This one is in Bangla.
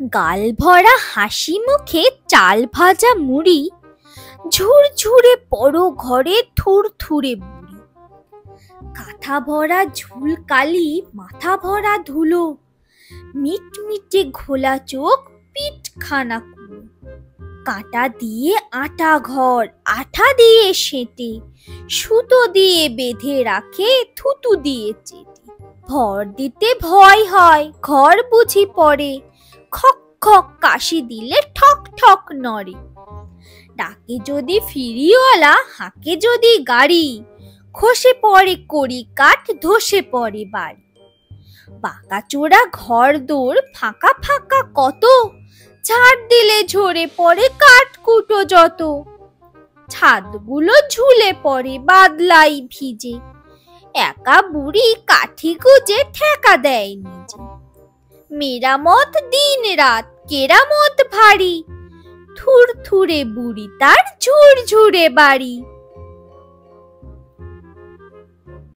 গাল ভরা হাসি মুখে চাল ভাজা মুড়ি, ঝুরঝুরে পড়ো ঘরে থুরথুরে বুড়ি। কাঁথা ভরা ঝুল কালি, মাথা ভরা ধুলো, মিটমিটে ঘোলা চোখ, পিঠখানা কুলো। কাঁটা দিয়ে আটা ঘর, আঠা দিয়ে সেঁটে, সুতো দিয়ে বেঁধে রাখে, থুতু দিয়ে চেটে। ভর দিতে ভয় হয়, ঘর বুঝি পড়ে, খক খক কাশি দিলে ঠক ঠক নড়ে। ডাকে যদি ফিরিওয়ালা, হাঁকে যদি গাড়ি, খসে পড়ে কড়ি কাঠ, ধসে পড়ে বাড়ি। বাঁকা চোরা ঘর দোর, ফাঁকা ফাঁকা কত, ঝাড় দিলে ঝরে পড়ে কাঠকুটো যত। ছাদগুলো ঝুলে পড়ে বাদলাই ভিজে, একা বুড়ি কাঠি গুজে ঠেকা দেয় নিজে। মেরামত দিন রাত, কেরামত ভারী, থুরথুরে বুড়ি তার ঝুরঝুরে বাড়ি।